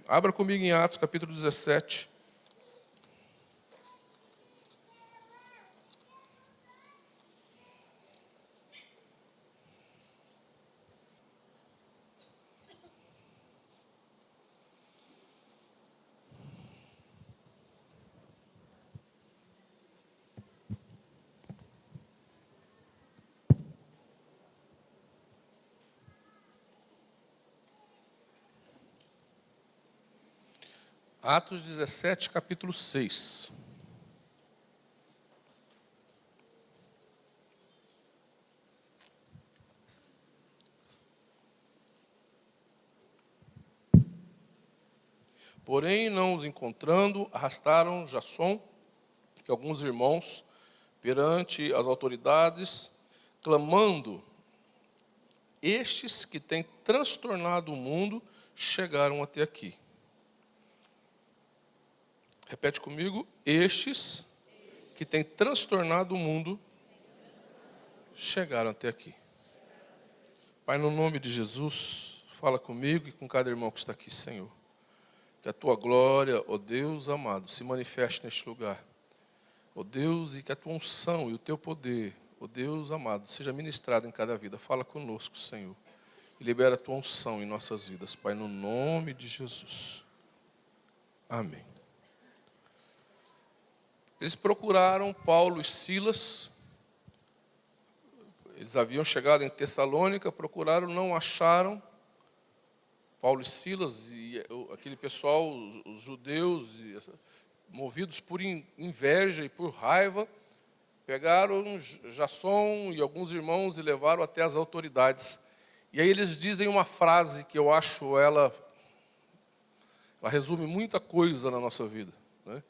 Abra comigo em Atos, capítulo 17. Atos 17, capítulo 6. Porém, não os encontrando, arrastaram Jasson e alguns irmãos perante as autoridades, clamando: estes que têm transtornado o mundo chegaram até aqui. Repete comigo: estes que têm transtornado o mundo chegaram até aqui. Pai, no nome de Jesus, fala comigo e com cada irmão que está aqui, Senhor. Que a tua glória, ó Deus amado, se manifeste neste lugar. Ó Deus, e que a tua unção e o teu poder, ó Deus amado, seja ministrado em cada vida. Fala conosco, Senhor. E libera a tua unção em nossas vidas, Pai, no nome de Jesus. Amém. Eles procuraram Paulo e Silas. Eles haviam chegado em Tessalônica, procuraram, não acharam. Paulo e Silas e aquele pessoal, os judeus, movidos por inveja e por raiva, pegaram Jasson e alguns irmãos e levaram até as autoridades. E aí eles dizem uma frase que eu acho ela resume muita coisa na nossa vida, né?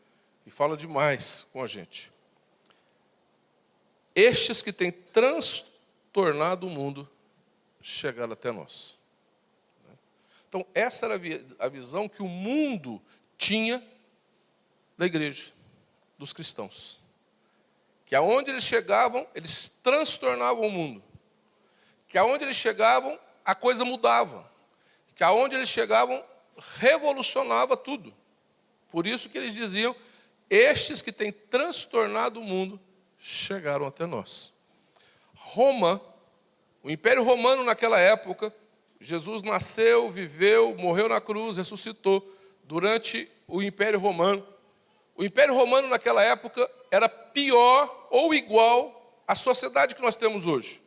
E fala demais com a gente. Estes que têm transtornado o mundo chegaram até nós. Então, essa era a visão que o mundo tinha da igreja, dos cristãos. Que aonde eles chegavam, eles transtornavam o mundo. Que aonde eles chegavam, a coisa mudava. Que aonde eles chegavam, revolucionava tudo. Por isso que eles diziam: estes que têm transtornado o mundo chegaram até nós. Roma, o Império Romano naquela época, Jesus nasceu, viveu, morreu na cruz, ressuscitou durante o Império Romano. O Império Romano naquela época era pior ou igual à sociedade que nós temos hoje.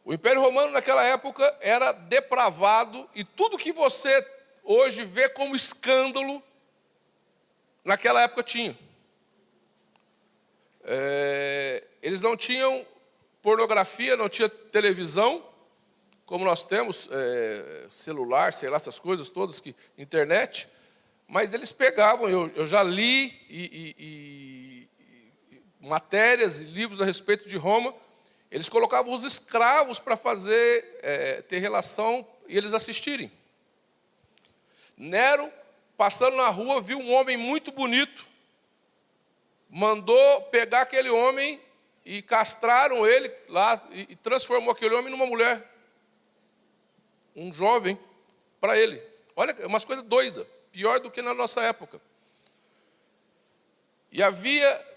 O Império Romano naquela época era depravado e tudo que você hoje vê como escândalo, naquela época tinha. Eles não tinham pornografia, não tinha televisão, como nós temos, celular, sei lá, essas coisas todas, internet, mas eles pegavam, eu já li matérias e livros a respeito de Roma, eles colocavam os escravos para ter relação e eles assistirem. Nero, passando na rua, viu um homem muito bonito, mandou pegar aquele homem e castraram ele lá e transformou aquele homem numa mulher. Um jovem para ele. Olha, é umas coisas doidas, pior do que na nossa época. E havia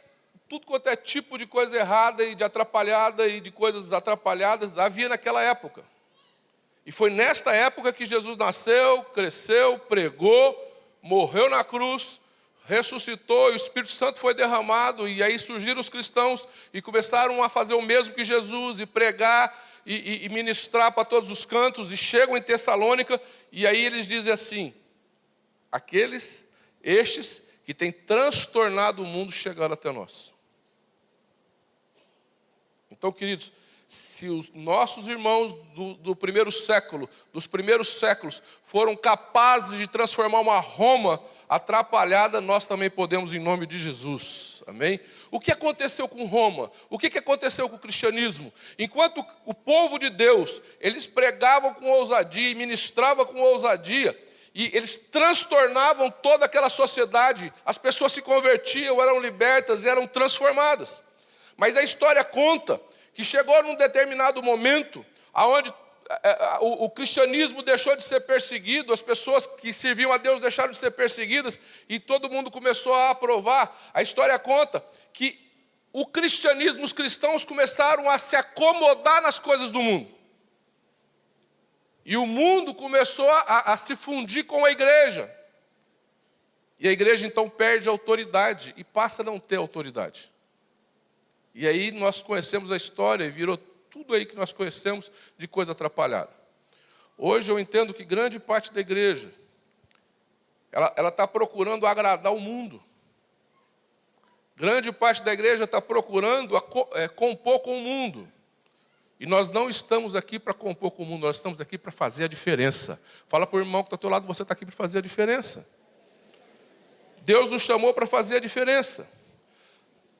tudo quanto é tipo de coisa errada e de atrapalhada e de coisas atrapalhadas, havia naquela época. E foi nesta época que Jesus nasceu, cresceu, pregou, morreu na cruz, ressuscitou, e o Espírito Santo foi derramado, e aí surgiram os cristãos e começaram a fazer o mesmo que Jesus, e pregar e ministrar para todos os cantos, e chegam em Tessalônica, e aí eles dizem assim: estes que têm transtornado o mundo chegaram até nós. Então, queridos, se os nossos irmãos do primeiro século, dos primeiros séculos, foram capazes de transformar uma Roma atrapalhada, nós também podemos, em nome de Jesus. Amém? O que aconteceu com Roma? O que aconteceu com o cristianismo? Enquanto o povo de Deus, eles pregavam com ousadia e ministravam com ousadia, e eles transtornavam toda aquela sociedade, as pessoas se convertiam, eram libertas, eram transformadas. Mas a história conta que chegou num determinado momento, onde o cristianismo deixou de ser perseguido, as pessoas que serviam a Deus deixaram de ser perseguidas, e todo mundo começou a aprovar. A história conta que o cristianismo, os cristãos começaram a se acomodar nas coisas do mundo. E o mundo começou a se fundir com a igreja. E a igreja então perde a autoridade e passa a não ter autoridade. E aí nós conhecemos a história e virou tudo aí que nós conhecemos de coisa atrapalhada. Hoje eu entendo que grande parte da igreja, ela está procurando agradar o mundo. Grande parte da igreja está procurando compor com o mundo. E nós não estamos aqui para compor com o mundo, nós estamos aqui para fazer a diferença. Fala para o irmão que está ao teu lado, você está aqui para fazer a diferença. Deus nos chamou para fazer a diferença.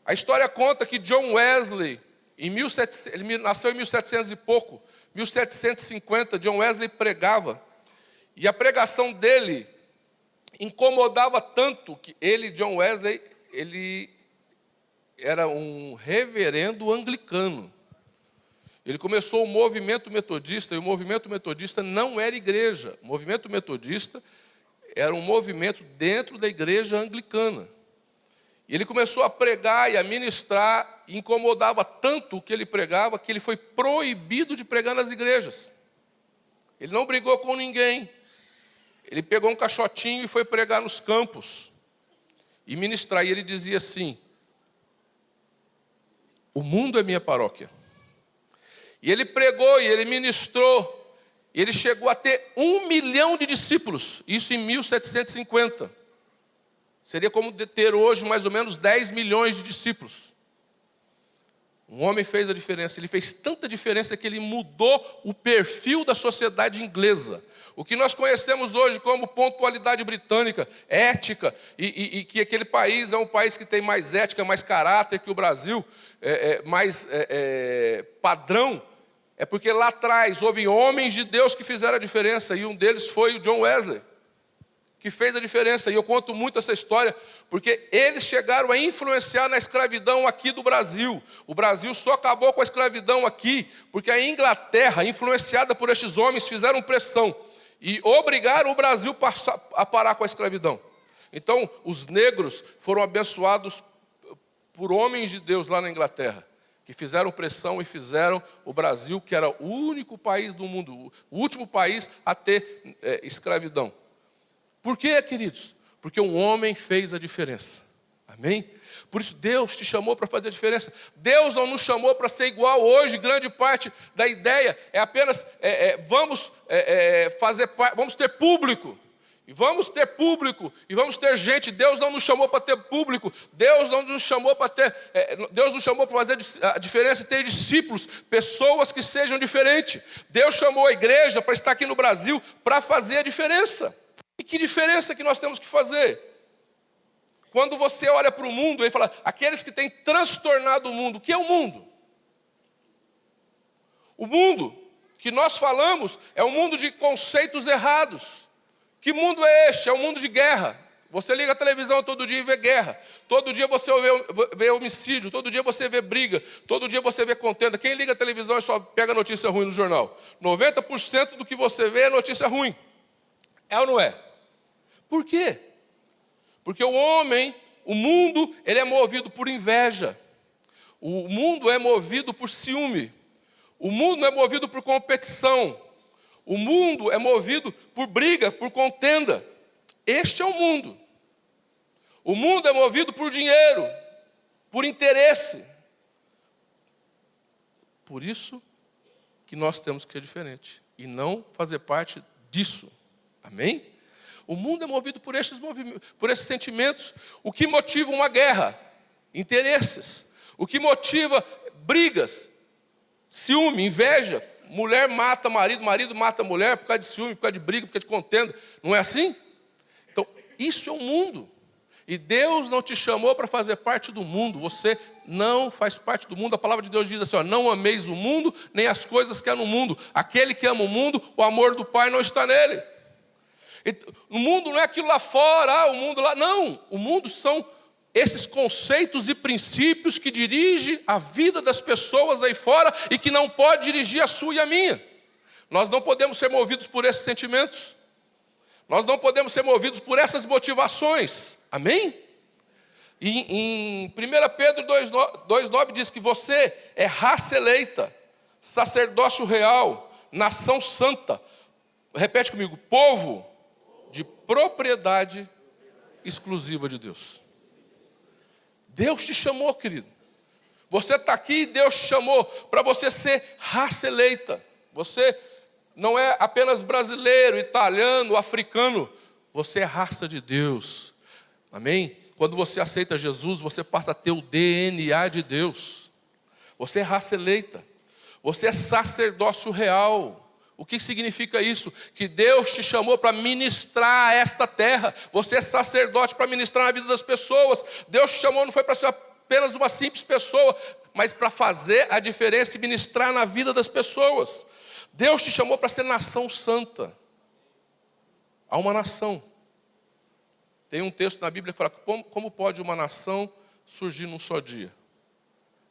A história conta que John Wesley, ele nasceu em 1700 e pouco, 1750, John Wesley pregava. E a pregação dele incomodava tanto que John Wesley, ele era um reverendo anglicano. Ele começou o movimento metodista, e o movimento metodista não era igreja. O movimento metodista era um movimento dentro da igreja anglicana. E ele começou a pregar e a ministrar, e incomodava tanto o que ele pregava, que ele foi proibido de pregar nas igrejas. Ele não brigou com ninguém. Ele pegou um caixotinho e foi pregar nos campos e ministrar. E ele dizia assim: o mundo é minha paróquia. E ele pregou e ele ministrou. E ele chegou a ter 1 milhão de discípulos. Isso em 1750. Seria como ter hoje mais ou menos 10 milhões de discípulos. Um homem fez a diferença. Ele fez tanta diferença que ele mudou o perfil da sociedade inglesa. O que nós conhecemos hoje como pontualidade britânica, ética, e que aquele país é um país que tem mais ética, mais caráter que o Brasil, mais padrão, é porque lá atrás houve homens de Deus que fizeram a diferença, e um deles foi o John Wesley, que fez a diferença. E eu conto muito essa história, porque eles chegaram a influenciar na escravidão aqui do Brasil. O Brasil só acabou com a escravidão aqui, porque a Inglaterra, influenciada por estes homens, fizeram pressão e obrigaram o Brasil a parar com a escravidão. Então, os negros foram abençoados por homens de Deus lá na Inglaterra, que fizeram pressão e fizeram o Brasil, que era o único país do mundo, o último país a ter escravidão. Por quê, queridos? Porque um homem fez a diferença. Amém? Por isso Deus te chamou para fazer a diferença. Deus não nos chamou para ser igual. Hoje, grande parte da ideia é apenas vamos ter público. E vamos ter público, e vamos ter gente. Deus não nos chamou para ter público. Deus não nos chamou para Deus nos chamou para fazer a diferença e ter discípulos, pessoas que sejam diferentes. Deus chamou a igreja para estar aqui no Brasil para fazer a diferença. E que diferença que nós temos que fazer? Quando você olha para o mundo, ele fala, aqueles que têm transtornado o mundo. O que é o mundo? O mundo que nós falamos é um mundo de conceitos errados. Que mundo é este? É um mundo de guerra. Você liga a televisão todo dia e vê guerra. Todo dia você vê homicídio. Todo dia você vê briga. Todo dia você vê contenda. Quem liga a televisão e só pega notícia ruim no jornal? 90% do que você vê é notícia ruim. É ou não é? Por quê? Porque o mundo, ele é movido por inveja. O mundo é movido por ciúme. O mundo é movido por competição. O mundo é movido por briga, por contenda. Este é o mundo. O mundo é movido por dinheiro, por interesse. Por isso que nós temos que ser diferente e não fazer parte disso. Amém? O mundo é movido por esses sentimentos. O que motiva uma guerra? Interesses. O que motiva brigas? Ciúme, inveja. Mulher mata marido, marido mata mulher por causa de ciúme, por causa de briga, por causa de contenda. Não é assim? Então, isso é o mundo. E Deus não te chamou para fazer parte do mundo. Você não faz parte do mundo. A palavra de Deus diz assim, não ameis o mundo, nem as coisas que há no mundo. Aquele que ama o mundo, o amor do Pai não está nele. O mundo não é aquilo lá fora, o mundo lá. Não, o mundo são esses conceitos e princípios que dirigem a vida das pessoas aí fora e que não pode dirigir a sua e a minha. Nós não podemos ser movidos por esses sentimentos. Nós não podemos ser movidos por essas motivações. Amém? Em 1 Pedro 2,9 diz que você é raça eleita, sacerdócio real, nação santa. Repete comigo, povo de propriedade exclusiva de Deus. Deus te chamou, querido. Você está aqui e Deus te chamou para você ser raça eleita. Você não é apenas brasileiro, italiano, africano. Você é raça de Deus. Amém? Quando você aceita Jesus, você passa a ter o DNA de Deus. Você é raça eleita. Você é sacerdócio real. O que significa isso? Que Deus te chamou para ministrar esta terra. Você é sacerdote para ministrar na vida das pessoas. Deus te chamou não foi para ser apenas uma simples pessoa, mas para fazer a diferença e ministrar na vida das pessoas. Deus te chamou para ser nação santa. Há uma nação. Tem um texto na Bíblia que fala, como pode uma nação surgir num só dia?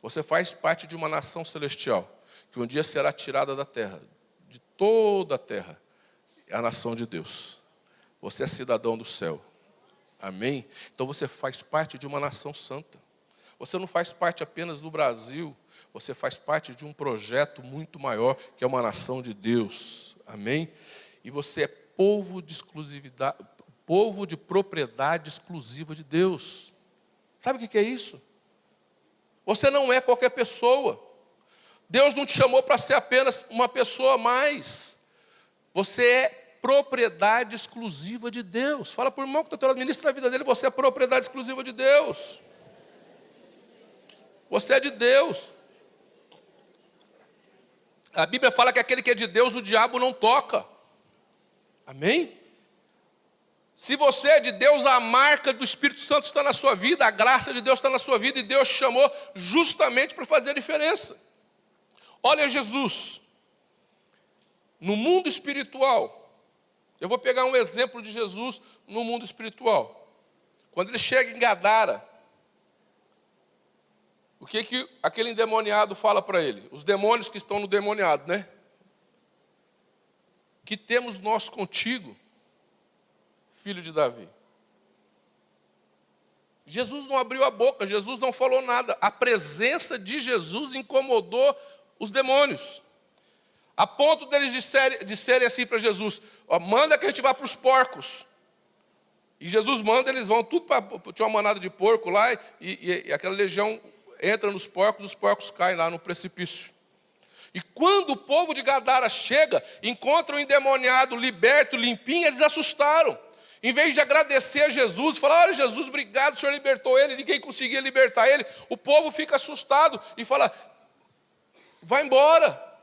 Você faz parte de uma nação celestial, que um dia será tirada da terra, de toda a terra. É a nação de Deus. Você é cidadão do céu. Amém? Então você faz parte de uma nação santa. Você não faz parte apenas do Brasil, você faz parte de um projeto muito maior, que é uma nação de Deus. Amém? E você é povo de exclusividade, povo de propriedade exclusiva de Deus. Sabe o que é isso? Você não é qualquer pessoa. Deus não te chamou para ser apenas uma pessoa a mais. Você é propriedade exclusiva de Deus. Fala para o irmão que está administrando a vida dele, você é propriedade exclusiva de Deus. Você é de Deus. A Bíblia fala que aquele que é de Deus, o diabo não toca. Amém? Se você é de Deus, a marca do Espírito Santo está na sua vida, a graça de Deus está na sua vida, e Deus te chamou justamente para fazer a diferença. Olha Jesus, no mundo espiritual, eu vou pegar um exemplo de Jesus no mundo espiritual. Quando ele chega em Gadara, o que aquele endemoniado fala para ele? Os demônios que estão no demoniado, né? Que temos nós contigo, filho de Davi. Jesus não abriu a boca, Jesus não falou nada. A presença de Jesus incomodou os demônios. A ponto deles disserem assim para Jesus, ó, manda que a gente vá para os porcos. E Jesus manda, eles vão tudo para... Tinha uma manada de porco lá, e aquela legião entra nos porcos, os porcos caem lá no precipício. E quando o povo de Gadara chega, encontra o endemoniado liberto, limpinho, eles assustaram. Em vez de agradecer a Jesus, falar, olha Jesus, obrigado, o Senhor libertou ele, ninguém conseguia libertar ele. O povo fica assustado e fala, vai embora,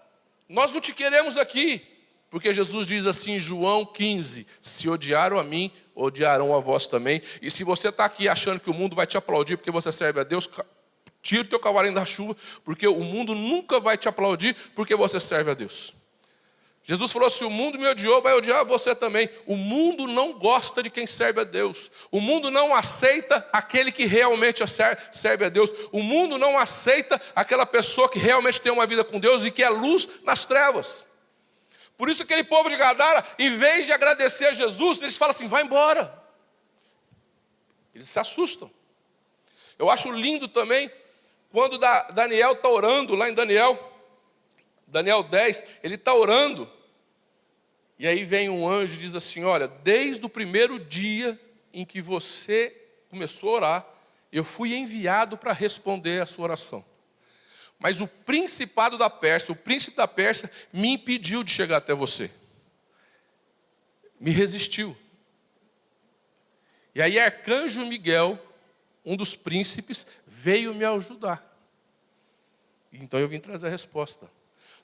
nós não te queremos aqui. Porque Jesus diz assim em João 15, se odiaram a mim, odiarão a vós também. E se você está aqui achando que o mundo vai te aplaudir porque você serve a Deus, tira o teu cavalinho da chuva, porque o mundo nunca vai te aplaudir porque você serve a Deus. Jesus falou, se o mundo me odiou, vai odiar você também. O mundo não gosta de quem serve a Deus. O mundo não aceita aquele que realmente serve a Deus. O mundo não aceita aquela pessoa que realmente tem uma vida com Deus e que é luz nas trevas. Por isso aquele povo de Gadara, em vez de agradecer a Jesus, eles falam assim, vai embora. Eles se assustam. Eu acho lindo também, quando Daniel está orando, lá em Daniel 10, ele está orando, e aí vem um anjo e diz assim, olha, desde o primeiro dia em que você começou a orar, eu fui enviado para responder a sua oração. Mas o principado da Pérsia, o príncipe da Pérsia, me impediu de chegar até você. Me resistiu. E aí Arcanjo Miguel, um dos príncipes, veio me ajudar. Então eu vim trazer a resposta.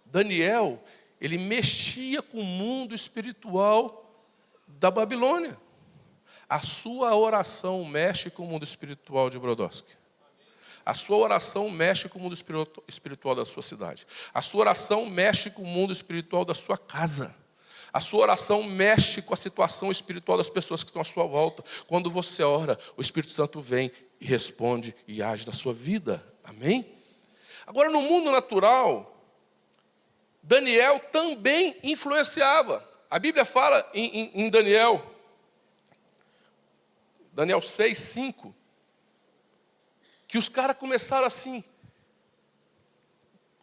Daniel, ele mexia com o mundo espiritual da Babilônia. A sua oração mexe com o mundo espiritual de Brodowski. A sua oração mexe com o mundo espiritual da sua cidade. A sua oração mexe com o mundo espiritual da sua casa. A sua oração mexe com a situação espiritual das pessoas que estão à sua volta. Quando você ora, o Espírito Santo vem e responde e age na sua vida. Amém? Agora, no mundo natural, Daniel também influenciava. A Bíblia fala em Daniel 6, 5, que os caras começaram assim: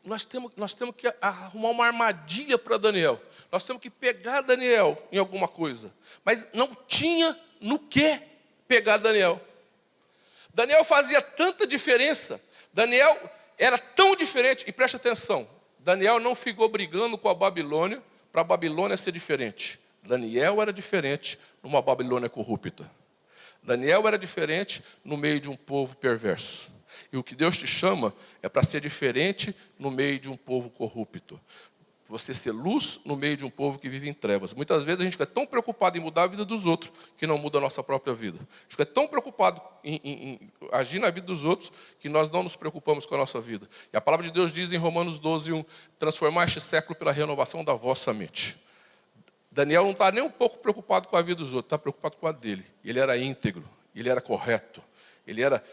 nós temos que arrumar uma armadilha para Daniel. Nós temos que pegar Daniel em alguma coisa. Mas não tinha no que pegar Daniel. Daniel fazia tanta diferença. Daniel era tão diferente. E preste atenção, Daniel não ficou brigando com a Babilônia para a Babilônia ser diferente. Daniel era diferente numa Babilônia corrupta. Daniel era diferente no meio de um povo perverso. E o que Deus te chama é para ser diferente no meio de um povo corrupto. Você ser luz no meio de um povo que vive em trevas. Muitas vezes a gente fica tão preocupado em mudar a vida dos outros que não muda a nossa própria vida. A gente fica tão preocupado em agir na vida dos outros que nós não nos preocupamos com a nossa vida. E a palavra de Deus diz em Romanos 12, 1, transformar este século pela renovação da vossa mente. Daniel não está nem um pouco preocupado com a vida dos outros, está preocupado com a dele. Ele era íntegro, ele era correto, ele era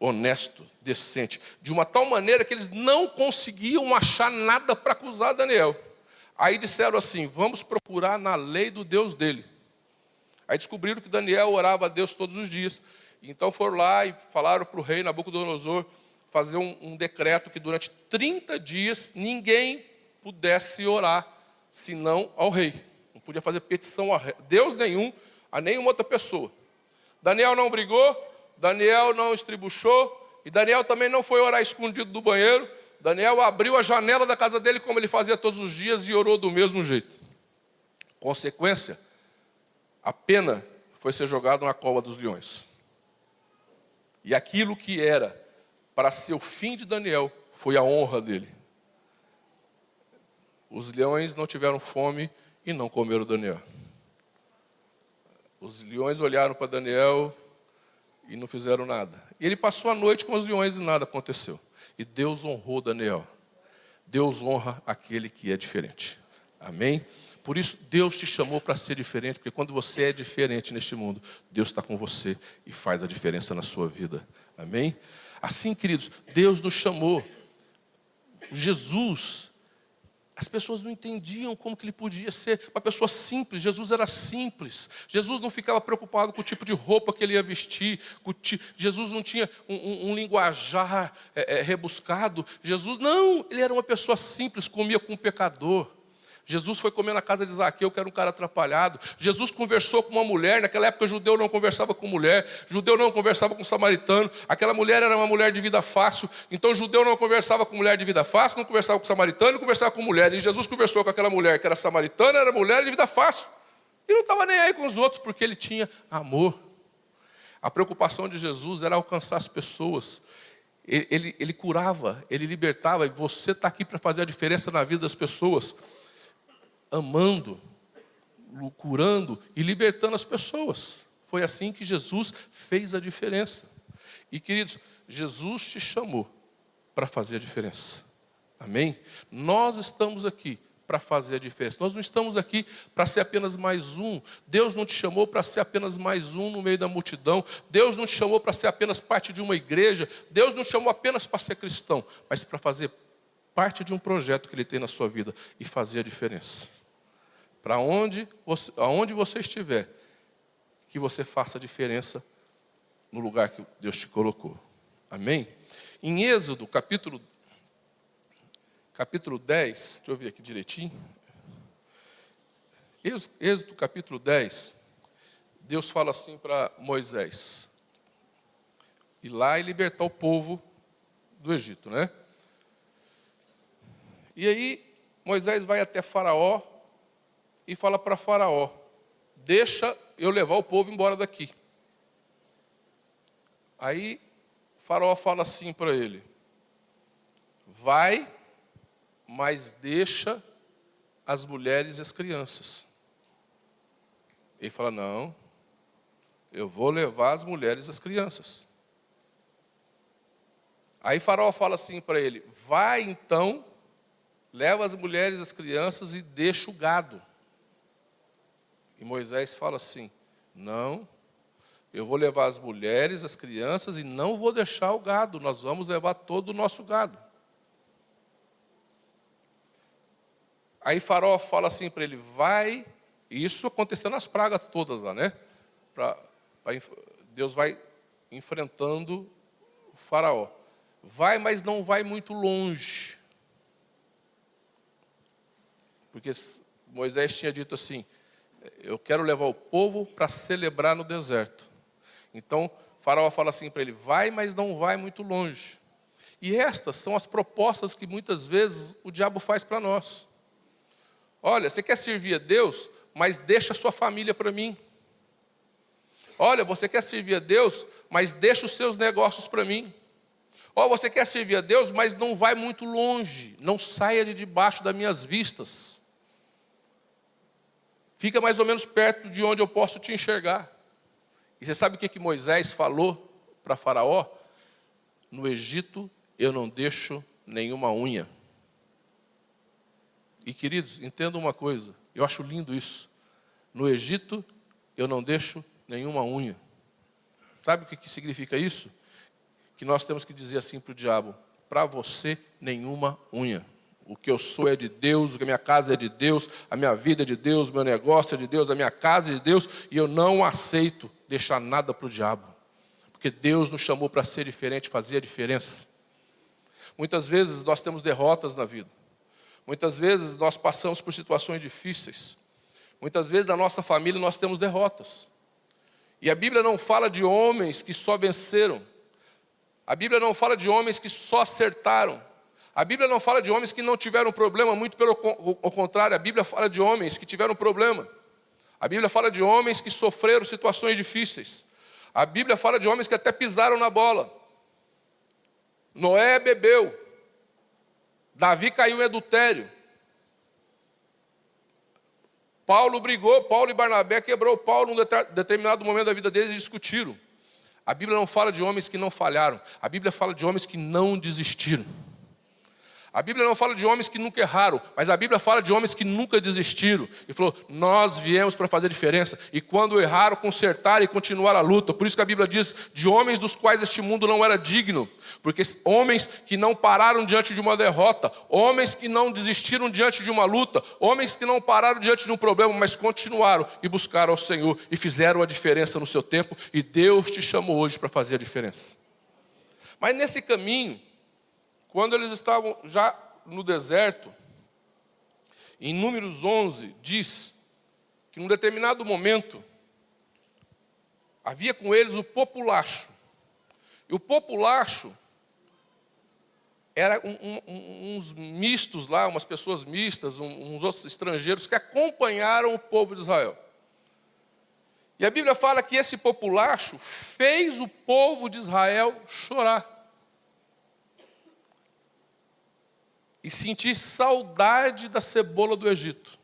honesto, decente, de uma tal maneira que eles não conseguiam achar nada para acusar Daniel. Aí disseram assim: vamos procurar na lei do Deus dele. Aí descobriram que Daniel orava a Deus todos os dias. Então foram lá e falaram para o rei Nabucodonosor fazer um decreto que durante 30 dias ninguém pudesse orar senão ao rei. Não podia fazer petição a Deus nenhum, a nenhuma outra pessoa. Daniel não brigou, Daniel não estribuchou, e Daniel também não foi orar escondido do banheiro. Daniel abriu a janela da casa dele como ele fazia todos os dias e orou do mesmo jeito. Consequência, a pena foi ser jogado na cova dos leões. E aquilo que era para ser o fim de Daniel foi a honra dele. Os leões não tiveram fome e não comeram Daniel. Os leões olharam para Daniel e não fizeram nada. E ele passou a noite com os leões e nada aconteceu. E Deus honrou Daniel. Deus honra aquele que é diferente. Amém? Por isso, Deus te chamou para ser diferente, porque quando você é diferente neste mundo, Deus está com você e faz a diferença na sua vida. Amém? Assim, queridos, Deus nos chamou. Jesus, as pessoas não entendiam como que ele podia ser uma pessoa simples. Jesus era simples. Jesus não ficava preocupado com o tipo de roupa que ele ia vestir. Jesus não tinha um linguajar rebuscado. Jesus, não, ele era uma pessoa simples, comia com um pecador. Jesus foi comer na casa de Zaqueu, que era um cara atrapalhado. Jesus conversou com uma mulher. Naquela época, judeu não conversava com mulher. Judeu não conversava com samaritano. Aquela mulher era uma mulher de vida fácil. Então, judeu não conversava com mulher de vida fácil, não conversava com samaritano, não conversava com mulher. E Jesus conversou com aquela mulher que era samaritana, era mulher de vida fácil. E não estava nem aí com os outros, porque ele tinha amor. A preocupação de Jesus era alcançar as pessoas. Ele curava, ele libertava. E você está aqui para fazer a diferença na vida das pessoas. Amando, curando e libertando as pessoas. Foi assim que Jesus fez a diferença. E, queridos, Jesus te chamou para fazer a diferença. Amém? Nós estamos aqui para fazer a diferença. Nós não estamos aqui para ser apenas mais um. Deus não te chamou para ser apenas mais um no meio da multidão. Deus não te chamou para ser apenas parte de uma igreja. Deus não te chamou apenas para ser cristão, mas para fazer parte de um projeto que Ele tem na sua vida e fazer a diferença. Para aonde você estiver, que você faça a diferença no lugar que Deus te colocou. Amém? Em Êxodo, capítulo 10, deixa eu ver aqui direitinho. Êxodo, capítulo 10, Deus fala assim para Moisés: ir lá e libertar o povo do Egito, né? E aí, Moisés vai até Faraó e fala para Faraó: deixa eu levar o povo embora daqui. Aí Faraó fala assim para ele: vai, mas deixa as mulheres e as crianças. Ele fala: não, eu vou levar as mulheres e as crianças. Aí Faraó fala assim para ele: vai então, leva as mulheres e as crianças e deixa o gado. E Moisés fala assim: não, eu vou levar as mulheres, as crianças e não vou deixar o gado. Nós vamos levar todo o nosso gado. Aí Faraó fala assim para ele, vai, e isso acontecendo nas pragas todas lá, né? Deus vai enfrentando o Faraó. Vai, mas não vai muito longe. Porque Moisés tinha dito assim, eu quero levar o povo para celebrar no deserto. Então, Faraó fala assim para ele, vai, mas não vai muito longe. E estas são as propostas que muitas vezes o diabo faz para nós. Olha, você quer servir a Deus, mas deixa a sua família para mim. Olha, você quer servir a Deus, mas deixa os seus negócios para mim. Olha, você quer servir a Deus, mas não vai muito longe. Não saia de debaixo das minhas vistas. Fica mais ou menos perto de onde eu posso te enxergar. E você sabe o que Moisés falou para Faraó? No Egito eu não deixo nenhuma unha. E queridos, entendam uma coisa, eu acho lindo isso. No Egito eu não deixo nenhuma unha. Sabe o que significa isso? Que nós temos que dizer assim para o diabo, para você nenhuma unha. O que eu sou é de Deus, o que a minha casa é de Deus, a minha vida é de Deus, o meu negócio é de Deus, a minha casa é de Deus, e eu não aceito deixar nada para o diabo. Porque Deus nos chamou para ser diferente, fazer a diferença. Muitas vezes nós temos derrotas na vida. Muitas vezes nós passamos por situações difíceis. Muitas vezes na nossa família nós temos derrotas. E a Bíblia não fala de homens que só venceram. A Bíblia não fala de homens que só acertaram. A Bíblia não fala de homens que não tiveram problema, muito pelo contrário, a Bíblia fala de homens que tiveram problema. A Bíblia fala de homens que sofreram situações difíceis. A Bíblia fala de homens que até pisaram na bola. Noé bebeu. Davi caiu em adultério. Paulo brigou, Paulo e Barnabé quebrou Paulo num determinado momento da vida deles e discutiram. A Bíblia não fala de homens que não falharam. A Bíblia fala de homens que não desistiram. A Bíblia não fala de homens que nunca erraram, mas a Bíblia fala de homens que nunca desistiram. E falou, nós viemos para fazer diferença. E quando erraram, consertaram e continuaram a luta. Por isso que a Bíblia diz, de homens dos quais este mundo não era digno. Porque homens que não pararam diante de uma derrota, homens que não desistiram diante de uma luta, homens que não pararam diante de um problema, mas continuaram e buscaram ao Senhor e fizeram a diferença no seu tempo. E Deus te chamou hoje para fazer a diferença. Mas nesse caminho, quando eles estavam já no deserto, em Números 11, diz que num determinado momento, havia com eles o populacho. E o populacho era uns mistos lá, umas pessoas mistas, uns outros estrangeiros que acompanharam o povo de Israel. E a Bíblia fala que esse populacho fez o povo de Israel chorar. E sentir saudade da cebola do Egito.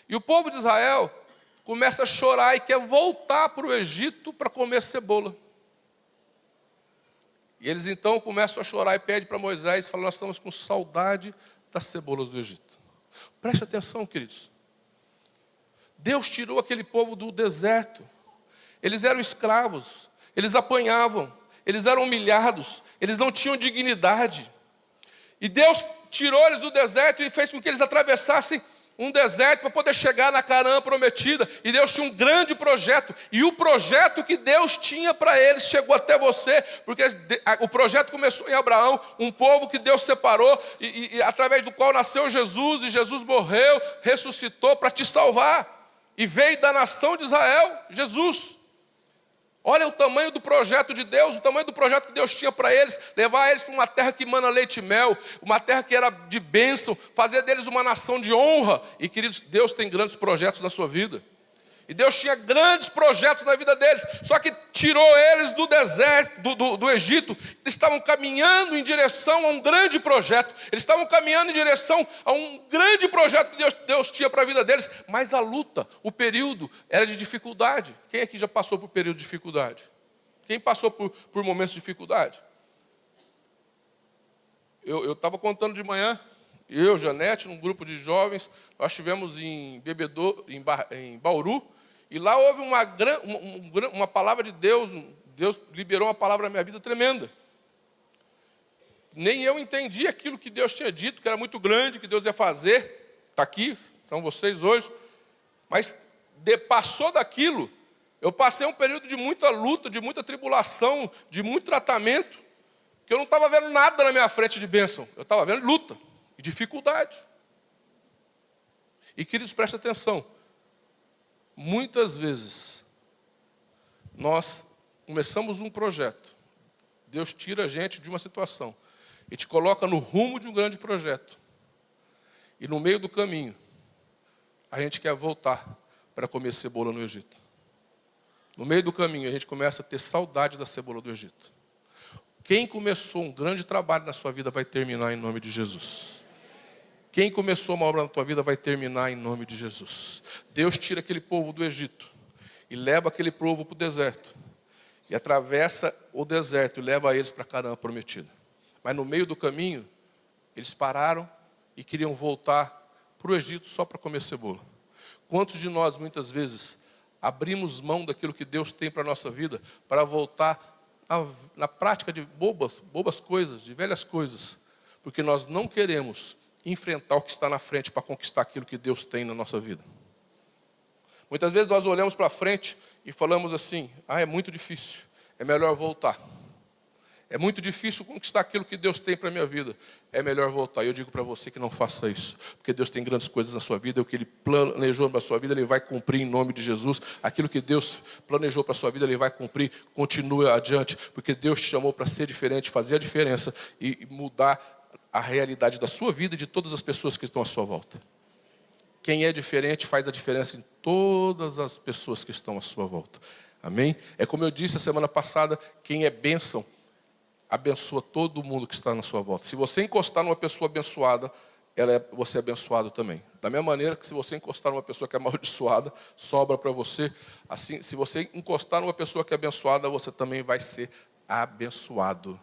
E o povo de Israel começa a chorar e quer voltar para o Egito para comer cebola. E eles então começam a chorar e pedem para Moisés, falam, nós estamos com saudade das cebolas do Egito. Preste atenção, queridos. Deus tirou aquele povo do deserto. Eles eram escravos, eles apanhavam, eles eram humilhados, eles não tinham dignidade. E Deus tirou eles do deserto e fez com que eles atravessassem um deserto para poder chegar na Canaã prometida. E Deus tinha um grande projeto. E o projeto que Deus tinha para eles chegou até você. Porque o projeto começou em Abraão, um povo que Deus separou, e através do qual nasceu Jesus, e Jesus morreu, ressuscitou para te salvar. E veio da nação de Israel, Jesus. Olha o tamanho do projeto de Deus, o tamanho do projeto que Deus tinha para eles, levar eles para uma terra que mana leite e mel, uma terra que era de bênção, fazer deles uma nação de honra. E queridos, Deus tem grandes projetos na sua vida. E Deus tinha grandes projetos na vida deles, só que tirou eles do deserto, do Egito. Eles estavam caminhando em direção a um grande projeto. Eles estavam caminhando em direção a um grande projeto que Deus tinha para a vida deles. Mas a luta, o período era de dificuldade. Quem aqui já passou por período de dificuldade? Quem passou por momentos de dificuldade? Eu estava contando de manhã, eu, Janete, num grupo de jovens, nós estivemos em Bauru. E lá houve uma palavra de Deus, Deus liberou uma palavra na minha vida tremenda. Nem eu entendi aquilo que Deus tinha dito, que era muito grande, que Deus ia fazer. está aqui, são vocês hoje. Mas passou daquilo, eu passei um período de muita luta, de muita tribulação, de muito tratamento, que eu não estava vendo nada na minha frente de bênção. Eu estava vendo luta e dificuldade. E, queridos, preste atenção. Muitas vezes, nós começamos um projeto. Deus tira a gente de uma situação e te coloca no rumo de um grande projeto. E no meio do caminho, a gente quer voltar para comer cebola no Egito. No meio do caminho, a gente começa a ter saudade da cebola do Egito. Quem começou um grande trabalho na sua vida vai terminar em nome de Jesus. Quem começou uma obra na tua vida vai terminar em nome de Jesus. Deus tira aquele povo do Egito e leva aquele povo para o deserto. E atravessa o deserto e leva eles para Canaã prometida. Mas no meio do caminho, eles pararam e queriam voltar para o Egito só para comer cebola. Quantos de nós, muitas vezes, abrimos mão daquilo que Deus tem para a nossa vida para voltar na prática de bobas coisas, de velhas coisas, porque nós não queremos enfrentar o que está na frente para conquistar aquilo que Deus tem na nossa vida. Muitas vezes nós olhamos para frente e falamos assim, é muito difícil, é melhor voltar. É muito difícil conquistar aquilo que Deus tem para a minha vida. É melhor voltar. Eu digo para você que não faça isso. Porque Deus tem grandes coisas na sua vida. O que Ele planejou para a sua vida, Ele vai cumprir em nome de Jesus. Aquilo que Deus planejou para a sua vida, Ele vai cumprir. Continue adiante. Porque Deus te chamou para ser diferente, fazer a diferença e mudar a realidade da sua vida e de todas as pessoas que estão à sua volta. Quem é diferente faz a diferença em todas as pessoas que estão à sua volta. Amém? É como eu disse a semana passada, quem é bênção abençoa todo mundo que está na sua volta. Se você encostar numa pessoa abençoada, você é abençoado também. Da mesma maneira que se você encostar numa pessoa que é amaldiçoada, sobra para você. Assim, se você encostar numa pessoa que é abençoada, você também vai ser abençoado.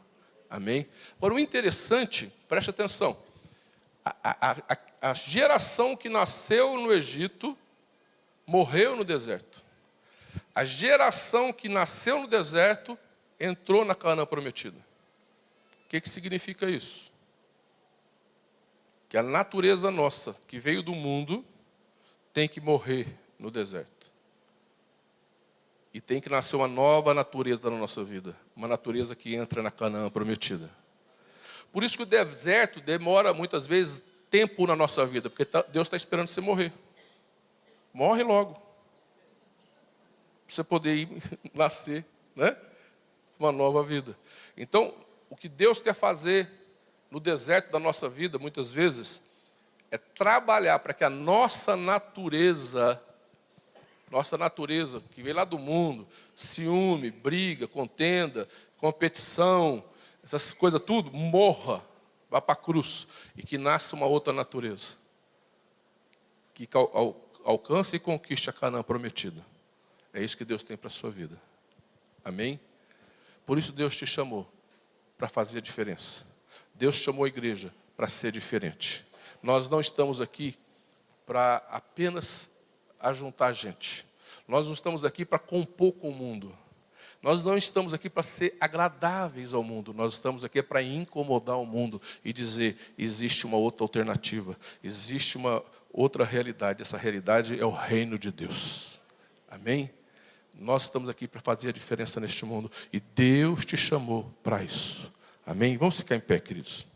Amém? Agora, o interessante, preste atenção, a geração que nasceu no Egito, morreu no deserto. A geração que nasceu no deserto, entrou na Canaã prometida. O que significa isso? Que a natureza nossa, que veio do mundo, tem que morrer no deserto. E tem que nascer uma nova natureza na nossa vida. Uma natureza que entra na Canaã prometida. Por isso que o deserto demora muitas vezes tempo na nossa vida. Porque Deus está esperando você morrer. Morre logo. Para você poder ir nascer, né? Uma nova vida. Então, o que Deus quer fazer no deserto da nossa vida, muitas vezes, é trabalhar para que a nossa natureza, que veio lá do mundo, ciúme, briga, contenda, competição, essas coisas tudo, morra, vá para a cruz, e que nasça uma outra natureza, que alcance e conquiste a Canaã prometida. É isso que Deus tem para a sua vida. Amém? Por isso Deus te chamou para fazer a diferença. Deus chamou a igreja para ser diferente. Nós não estamos aqui para apenas ajuntar gente. Nós não estamos aqui para compor com o mundo. Nós não estamos aqui para ser agradáveis ao mundo. Nós estamos aqui para incomodar o mundo e dizer, existe uma outra alternativa. Existe uma outra realidade. Essa realidade é o reino de Deus. Amém? Nós estamos aqui para fazer a diferença neste mundo. E Deus te chamou para isso. Amém? Vamos ficar em pé, queridos.